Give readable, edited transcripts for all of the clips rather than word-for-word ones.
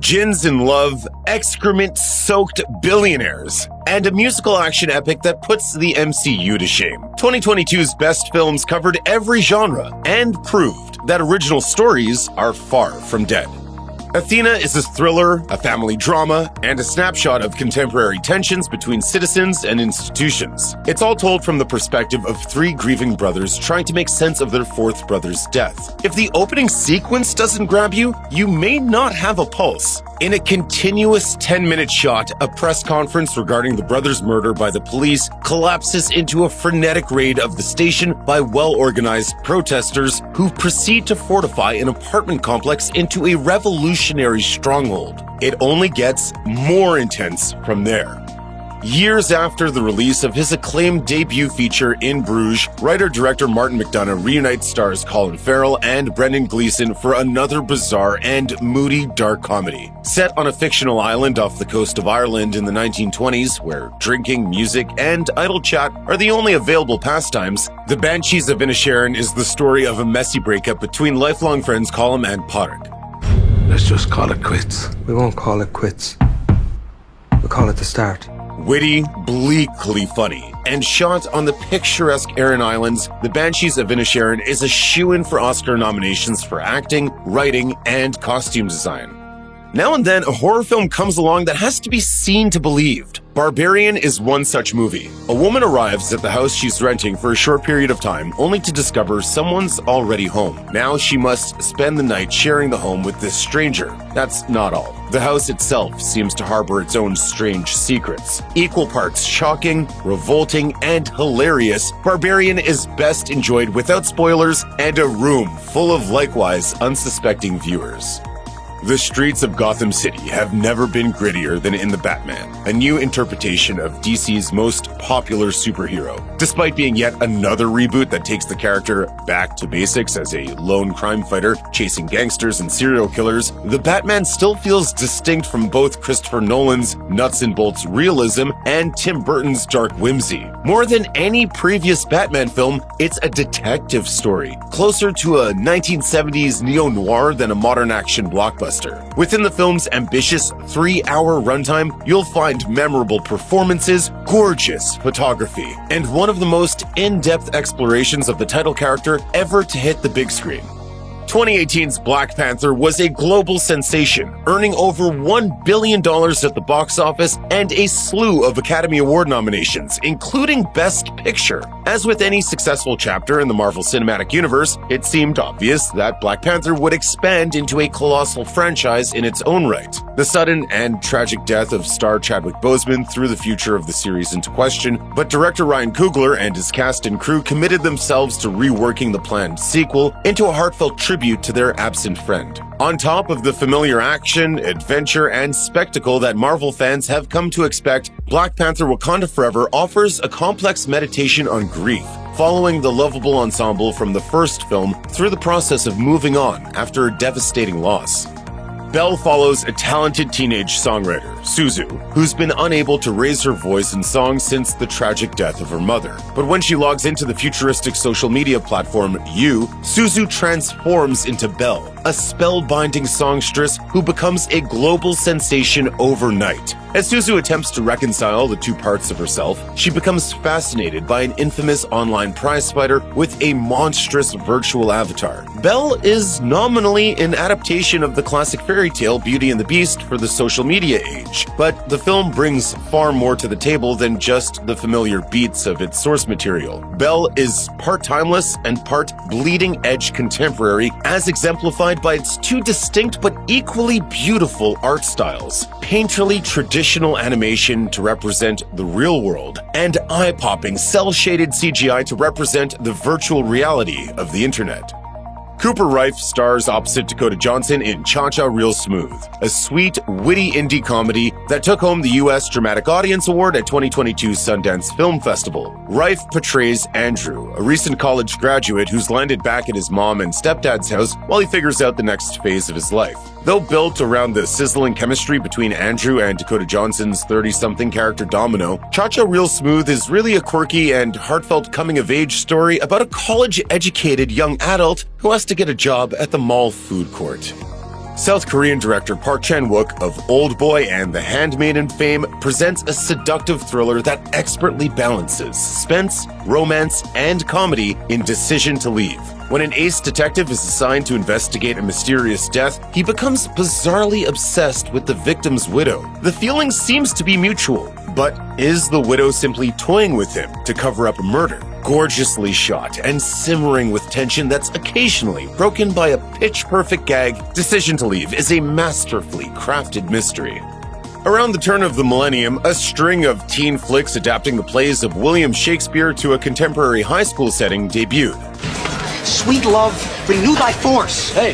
gins in love, excrement-soaked billionaires, and a musical action epic that puts the MCU to shame. 2022's best films covered every genre and proved that original stories are far from dead. Athena is a thriller, a family drama, and a snapshot of contemporary tensions between citizens and institutions. It's all told from the perspective of three grieving brothers trying to make sense of their fourth brother's death. If the opening sequence doesn't grab you, you may not have a pulse. In a continuous 10-minute shot, a press conference regarding the brothers' murder by the police collapses into a frenetic raid of the station by well-organized protesters who proceed to fortify an apartment complex into a revolutionary stronghold. It only gets more intense from there. Years after the release of his acclaimed debut feature In Bruges, writer-director Martin McDonagh reunites stars Colin Farrell and Brendan Gleeson for another bizarre and moody dark comedy. Set on a fictional island off the coast of Ireland in the 1920s, where drinking, music, and idle chat are the only available pastimes, The Banshees of Inisherin is the story of a messy breakup between lifelong friends Colm and Pádraig. Let's just call it quits. We won't call it quits. We'll call it the start. Witty, bleakly funny, and shot on the picturesque Aran Islands, The Banshees of Inisherin is a shoo-in for Oscar nominations for acting, writing, and costume design. Now and then, a horror film comes along that has to be seen to believed. Barbarian is one such movie. A woman arrives at the house she's renting for a short period of time, only to discover someone's already home. Now she must spend the night sharing the home with this stranger. That's not all. The house itself seems to harbor its own strange secrets. Equal parts shocking, revolting, and hilarious, Barbarian is best enjoyed without spoilers and a room full of likewise unsuspecting viewers. The streets of Gotham City have never been grittier than in The Batman, a new interpretation of DC's most popular superhero. Despite being yet another reboot that takes the character back to basics as a lone crime fighter chasing gangsters and serial killers, The Batman still feels distinct from both Christopher Nolan's nuts and bolts realism and Tim Burton's dark whimsy. More than any previous Batman film, it's a detective story, closer to a 1970s neo-noir than a modern action blockbuster. Within the film's ambitious 3-hour runtime, you'll find memorable performances, gorgeous photography, and one of the most in-depth explorations of the title character ever to hit the big screen. 2018's Black Panther was a global sensation, earning over $1 billion at the box office and a slew of Academy Award nominations, including Best Picture. As with any successful chapter in the Marvel Cinematic Universe, it seemed obvious that Black Panther would expand into a colossal franchise in its own right. The sudden and tragic death of star Chadwick Boseman threw the future of the series into question, but director Ryan Coogler and his cast and crew committed themselves to reworking the planned sequel into a heartfelt tribute to their absent friend. On top of the familiar action, adventure, and spectacle that Marvel fans have come to expect, Black Panther Wakanda Forever offers a complex meditation on grief, following the lovable ensemble from the first film through the process of moving on after a devastating loss. Belle follows a talented teenage songwriter, Suzu, who's been unable to raise her voice in song since the tragic death of her mother. But when she logs into the futuristic social media platform You, Suzu transforms into Belle, a spellbinding songstress who becomes a global sensation overnight. As Suzu attempts to reconcile the two parts of herself, she becomes fascinated by an infamous online prizefighter with a monstrous virtual avatar. Belle is nominally an adaptation of the classic fairy tale Beauty and the Beast for the social media age, but the film brings far more to the table than just the familiar beats of its source material. Belle is part timeless and part bleeding-edge contemporary, as exemplified by its two distinct but equally beautiful art styles: painterly traditional animation to represent the real world, and eye-popping cel-shaded CGI to represent the virtual reality of the internet. Cooper Raiff stars opposite Dakota Johnson in Cha-Cha Real Smooth, a sweet, witty indie comedy that took home the U.S. Dramatic Audience Award at 2022's Sundance Film Festival. Raiff portrays Andrew, a recent college graduate who's landed back at his mom and stepdad's house while he figures out the next phase of his life. Though built around the sizzling chemistry between Andrew and Dakota Johnson's 30-something character Domino, Cha-Cha Real Smooth is really a quirky and heartfelt coming-of-age story about a college-educated young adult who has to get a job at the mall food court. South Korean director Park Chan-wook of Old Boy and The Handmaiden fame presents a seductive thriller that expertly balances suspense, romance, and comedy in Decision to Leave. When an ace detective is assigned to investigate a mysterious death, he becomes bizarrely obsessed with the victim's widow. The feeling seems to be mutual, but is the widow simply toying with him to cover up a murder? Gorgeously shot and simmering with tension that's occasionally broken by a pitch-perfect gag, Decision to Leave is a masterfully crafted mystery. Around the turn of the millennium, a string of teen flicks adapting the plays of William Shakespeare to a contemporary high school setting debuted. Sweet love, renew thy force. Hey!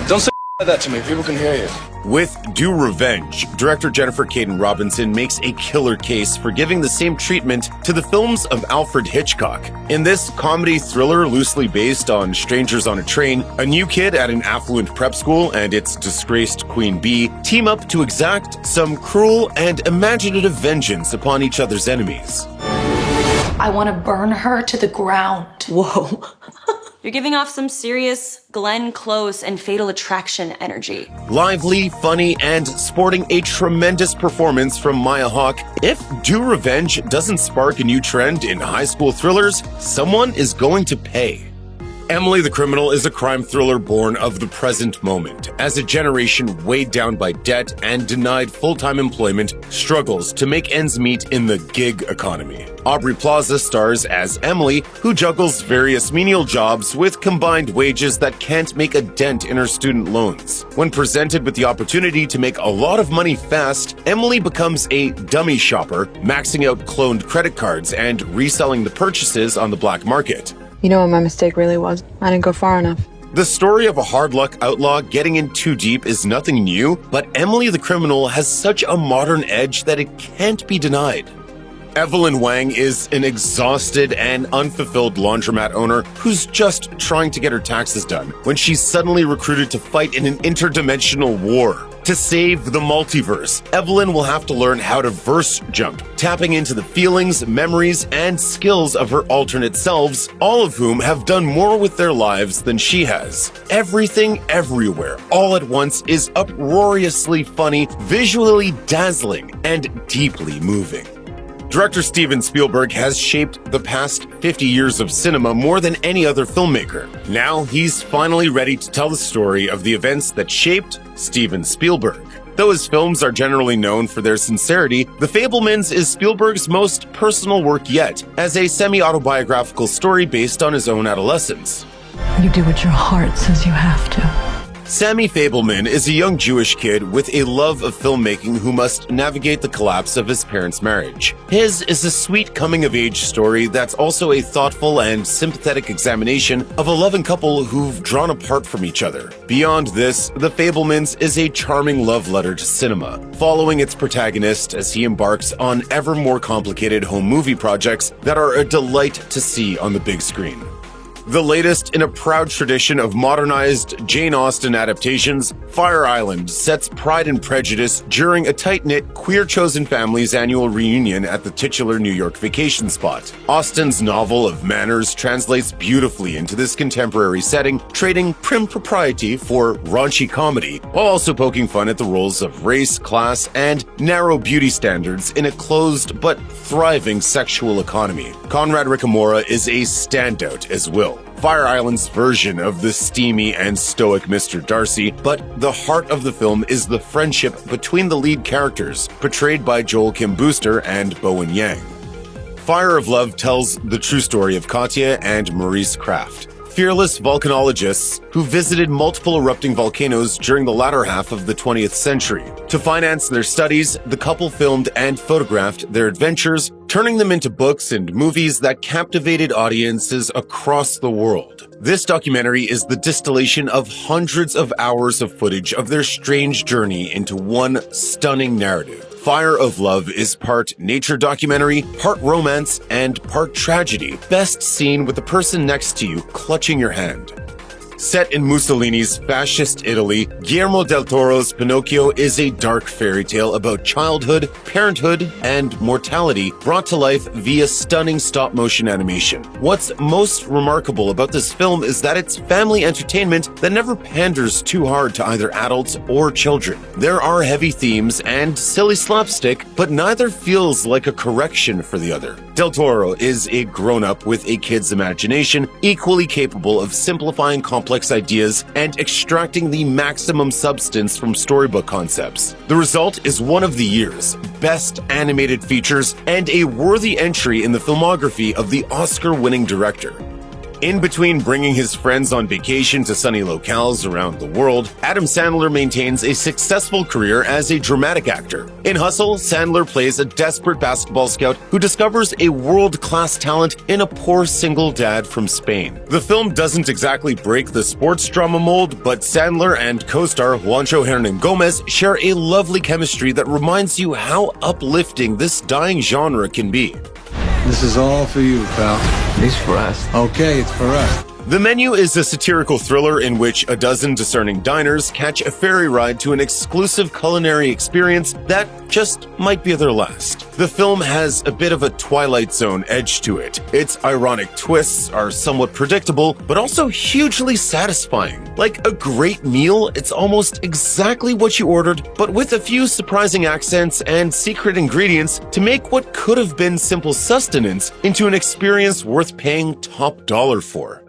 Don't say that to me. People can hear you. With Due Revenge, director Jennifer Caden Robinson makes a killer case for giving the same treatment to the films of Alfred Hitchcock. In this comedy thriller loosely based on Strangers on a Train, a new kid at an affluent prep school and its disgraced Queen Bee team up to exact some cruel and imaginative vengeance upon each other's enemies. I want to burn her to the ground. Whoa. You're giving off some serious Glenn Close and Fatal Attraction energy. Lively, funny, and sporting a tremendous performance from Maya Hawke, if Due Revenge doesn't spark a new trend in high school thrillers, someone is going to pay. Emily the Criminal is a crime thriller born of the present moment, as a generation weighed down by debt and denied full-time employment struggles to make ends meet in the gig economy. Aubrey Plaza stars as Emily, who juggles various menial jobs with combined wages that can't make a dent in her student loans. When presented with the opportunity to make a lot of money fast, Emily becomes a dummy shopper, maxing out cloned credit cards and reselling the purchases on the black market. You know what my mistake really was? I didn't go far enough. The story of a hard-luck outlaw getting in too deep is nothing new, but Emily the Criminal has such a modern edge that it can't be denied. Evelyn Wang is an exhausted and unfulfilled laundromat owner who's just trying to get her taxes done when she's suddenly recruited to fight in an interdimensional war. To save the multiverse, Evelyn will have to learn how to verse jump, tapping into the feelings, memories, and skills of her alternate selves, all of whom have done more with their lives than she has. Everything Everywhere, all at once is uproariously funny, visually dazzling, and deeply moving. Director Steven Spielberg has shaped the past 50 years of cinema more than any other filmmaker. Now he's finally ready to tell the story of the events that shaped Steven Spielberg. Though his films are generally known for their sincerity, The Fabelmans is Spielberg's most personal work yet, as a semi-autobiographical story based on his own adolescence. You do what your heart says you have to. Sammy Fabelman is a young Jewish kid with a love of filmmaking who must navigate the collapse of his parents' marriage. His is a sweet coming-of-age story that's also a thoughtful and sympathetic examination of a loving couple who've drawn apart from each other. Beyond this, The Fabelmans is a charming love letter to cinema, following its protagonist as he embarks on ever more complicated home movie projects that are a delight to see on the big screen. The latest in a proud tradition of modernized Jane Austen adaptations, Fire Island sets Pride and Prejudice during a tight-knit Queer Chosen Families annual reunion at the titular New York vacation spot. Austen's novel of manners translates beautifully into this contemporary setting, trading prim propriety for raunchy comedy, while also poking fun at the roles of race, class, and narrow beauty standards in a closed but thriving sexual economy. Conrad Ricamora is a standout as well. Fire Island's version of the steamy and stoic Mr. Darcy, but the heart of the film is the friendship between the lead characters, portrayed by Joel Kim Booster and Bowen Yang. Fire of Love tells the true story of Katya and Maurice Kraft, fearless volcanologists who visited multiple erupting volcanoes during the latter half of the 20th century. To finance their studies, the couple filmed and photographed their adventures, turning them into books and movies that captivated audiences across the world. This documentary is the distillation of hundreds of hours of footage of their strange journey into one stunning narrative. Fire of Love is part nature documentary, part romance, and part tragedy, best seen with the person next to you clutching your hand. Set in Mussolini's fascist Italy, Guillermo del Toro's Pinocchio is a dark fairy tale about childhood, parenthood, and mortality brought to life via stunning stop-motion animation. What's most remarkable about this film is that it's family entertainment that never panders too hard to either adults or children. There are heavy themes and silly slapstick, but neither feels like a correction for the other. Del Toro is a grown-up with a kid's imagination, equally capable of simplifying complex ideas and extracting the maximum substance from storybook concepts. The result is one of the year's best animated features and a worthy entry in the filmography of the Oscar-winning director. In between bringing his friends on vacation to sunny locales around the world, Adam Sandler maintains a successful career as a dramatic actor. In Hustle, Sandler plays a desperate basketball scout who discovers a world-class talent in a poor single dad from Spain. The film doesn't exactly break the sports drama mold, but Sandler and co-star Juancho Hernan Gomez share a lovely chemistry that reminds you how uplifting this dying genre can be. This is all for you, pal. It's for us. Okay, it's for us. The Menu is a satirical thriller in which a dozen discerning diners catch a ferry ride to an exclusive culinary experience that just might be their last. The film has a bit of a Twilight Zone edge to it. Its ironic twists are somewhat predictable, but also hugely satisfying. Like a great meal, it's almost exactly what you ordered, but with a few surprising accents and secret ingredients to make what could have been simple sustenance into an experience worth paying top dollar for.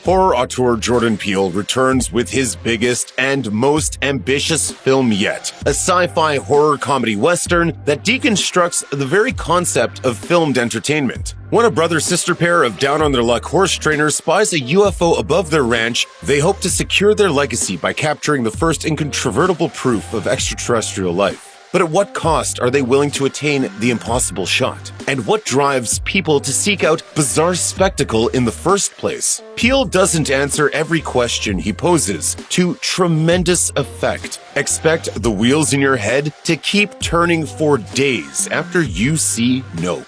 Horror auteur Jordan Peele returns with his biggest and most ambitious film yet, a sci-fi horror comedy western that deconstructs the very concept of filmed entertainment. When a brother-sister pair of down-on-their-luck horse trainers spies a UFO above their ranch, they hope to secure their legacy by capturing the first incontrovertible proof of extraterrestrial life. But at what cost are they willing to attain the impossible shot? And what drives people to seek out bizarre spectacle in the first place? Peele doesn't answer every question he poses to tremendous effect. Expect the wheels in your head to keep turning for days after you see Nope.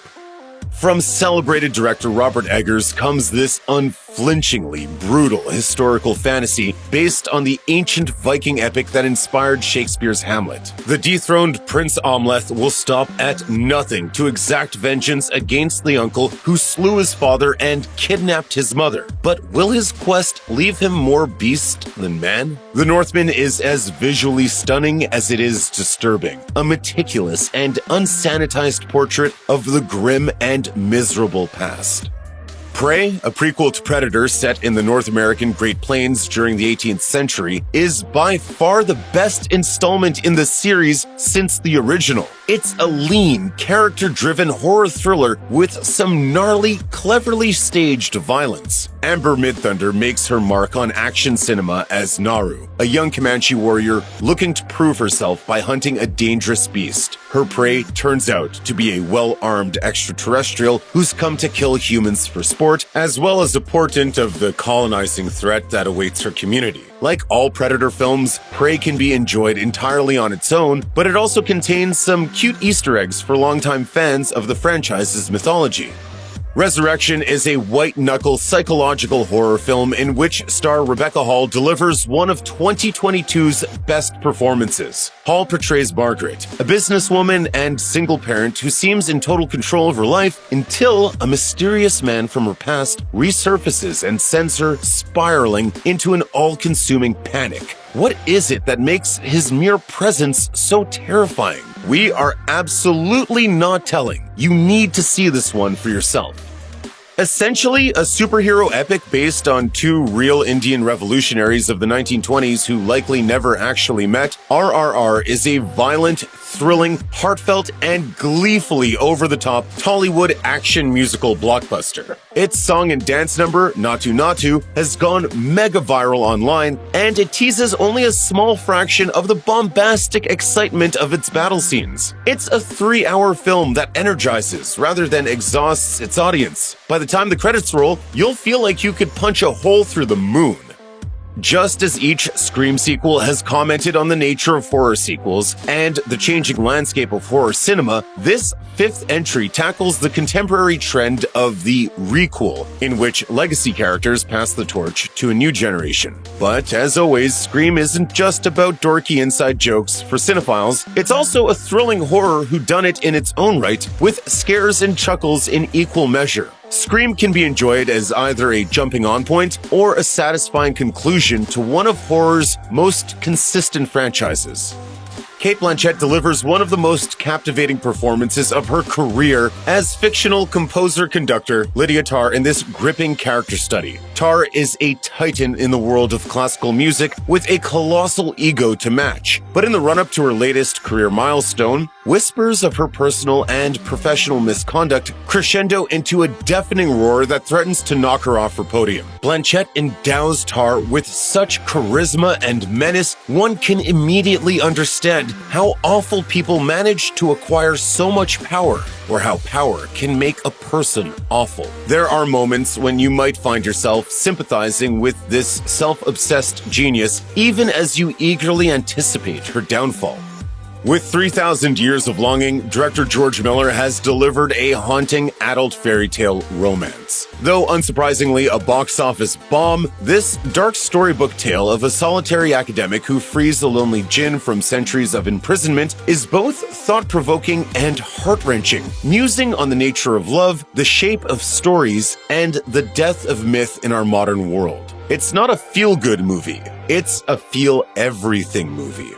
From celebrated director Robert Eggers comes this unflinchingly brutal historical fantasy based on the ancient Viking epic that inspired Shakespeare's Hamlet. The dethroned Prince Amleth will stop at nothing to exact vengeance against the uncle who slew his father and kidnapped his mother. But will his quest leave him more beast than man? The Northman is as visually stunning as it is disturbing, a meticulous and unsanitized portrait of the grim and miserable past. Prey, a prequel to Predator set in the North American Great Plains during the 18th century, is by far the best installment in the series since the original. It's a lean, character-driven horror thriller with some gnarly, cleverly staged violence. Amber Midthunder makes her mark on action cinema as Naru, a young Comanche warrior looking to prove herself by hunting a dangerous beast. Her prey turns out to be a well-armed extraterrestrial who's come to kill humans for sport, as well as a portent of the colonizing threat that awaits her community. Like all Predator films, Prey can be enjoyed entirely on its own, but it also contains some cute Easter eggs for longtime fans of the franchise's mythology. Resurrection is a white-knuckle psychological horror film in which star Rebecca Hall delivers one of 2022's best performances. Hall portrays Margaret, a businesswoman and single parent who seems in total control of her life until a mysterious man from her past resurfaces and sends her spiraling into an all-consuming panic. What is it that makes his mere presence so terrifying? We are absolutely not telling. You need to see this one for yourself. Essentially, a superhero epic based on two real Indian revolutionaries of the 1920s who likely never actually met, RRR is a violent, thrilling, heartfelt, and gleefully over-the-top Tollywood action musical blockbuster. Its song and dance number, Natu Natu, has gone mega viral online, and it teases only a small fraction of the bombastic excitement of its battle scenes. It's a 3-hour film that energizes rather than exhausts its audience. By the time the credits roll, you'll feel like you could punch a hole through the moon. Just as each Scream sequel has commented on the nature of horror sequels and the changing landscape of horror cinema, this fifth entry tackles the contemporary trend of the requel, in which legacy characters pass the torch to a new generation. But as always, Scream isn't just about dorky inside jokes for cinephiles, it's also a thrilling horror whodunit in its own right, with scares and chuckles in equal measure. Scream can be enjoyed as either a jumping-on point or a satisfying conclusion to one of horror's most consistent franchises. Cate Blanchett delivers one of the most captivating performances of her career as fictional composer-conductor Lydia Tarr in this gripping character study. Tarr is a titan in the world of classical music with a colossal ego to match. But in the run-up to her latest career milestone, whispers of her personal and professional misconduct crescendo into a deafening roar that threatens to knock her off her podium. Blanchett endows Tarr with such charisma and menace, one can immediately understand how awful people manage to acquire so much power, or how power can make a person awful. There are moments when you might find yourself sympathizing with this self-obsessed genius, even as you eagerly anticipate her downfall. With 3,000 Years of Longing, director George Miller has delivered a haunting adult fairy tale romance. Though unsurprisingly a box office bomb, this dark storybook tale of a solitary academic who frees the lonely Jin from centuries of imprisonment is both thought-provoking and heart-wrenching, musing on the nature of love, the shape of stories, and the death of myth in our modern world. It's not a feel-good movie, it's a feel-everything movie.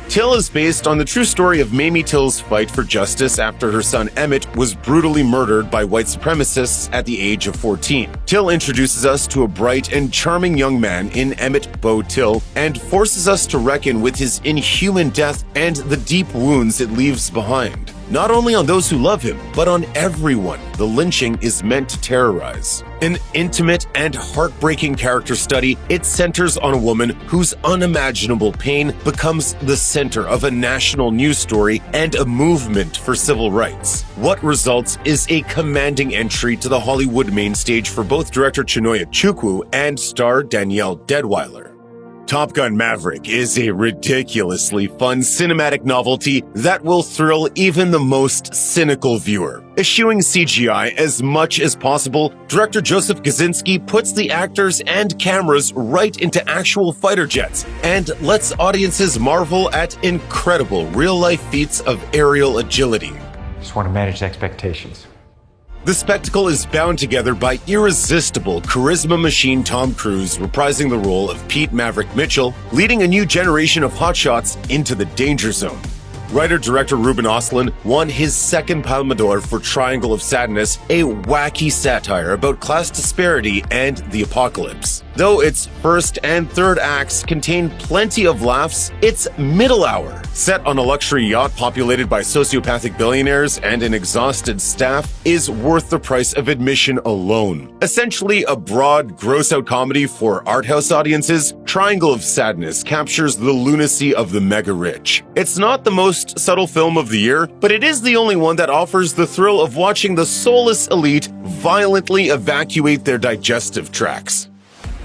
Till is based on the true story of Mamie Till's fight for justice after her son Emmett was brutally murdered by white supremacists at the age of 14. Till introduces us to a bright and charming young man in Emmett Bo Till and forces us to reckon with his inhuman death and the deep wounds it leaves behind. Not only on those who love him, but on everyone the lynching is meant to terrorize. An intimate and heartbreaking character study, it centers on a woman whose unimaginable pain becomes the center of a national news story and a movement for civil rights. What results is a commanding entry to the Hollywood main stage for both director Chinonye Chukwu and star Danielle Deadwyler. Top Gun Maverick is a ridiculously fun cinematic novelty that will thrill even the most cynical viewer. Eschewing CGI as much as possible, director Joseph Kosinski puts the actors and cameras right into actual fighter jets and lets audiences marvel at incredible real-life feats of aerial agility. Just want to manage expectations. The spectacle is bound together by irresistible charisma machine Tom Cruise reprising the role of Pete Maverick Mitchell, leading a new generation of hotshots into the danger zone. Writer-director Ruben Östlund won his second Palme d'Or for Triangle of Sadness, a wacky satire about class disparity and the apocalypse. Though its first and third acts contain plenty of laughs, its middle hour, set on a luxury yacht populated by sociopathic billionaires and an exhausted staff, is worth the price of admission alone. Essentially a broad, gross-out comedy for art house audiences, Triangle of Sadness captures the lunacy of the mega-rich. It's not the most subtle film of the year, but it is the only one that offers the thrill of watching the soulless elite violently evacuate their digestive tracts.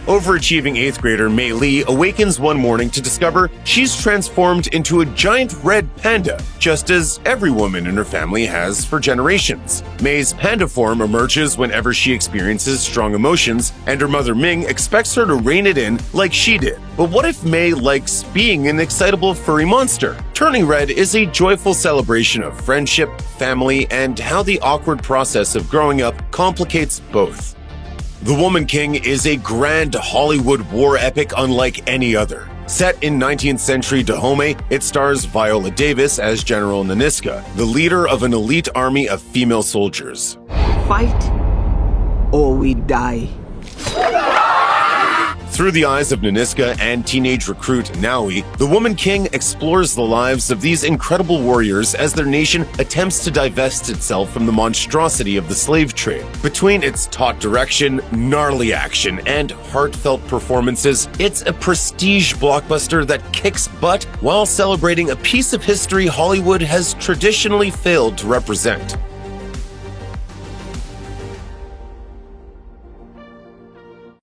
Overachieving 8th grader Mei Lee awakens one morning to discover she's transformed into a giant red panda, just as every woman in her family has for generations. Mei's panda form emerges whenever she experiences strong emotions, and her mother Ming expects her to rein it in like she did. But what if Mei likes being an excitable furry monster? Turning Red is a joyful celebration of friendship, family, and how the awkward process of growing up complicates both. The Woman King is a grand Hollywood war epic unlike any other. Set in 19th century Dahomey, it stars Viola Davis as General Naniska, the leader of an elite army of female soldiers. Fight or we die. Through the eyes of Naniska and teenage recruit Naui, The Woman King explores the lives of these incredible warriors as their nation attempts to divest itself from the monstrosity of the slave trade. Between its taut direction, gnarly action, and heartfelt performances, it's a prestige blockbuster that kicks butt while celebrating a piece of history Hollywood has traditionally failed to represent.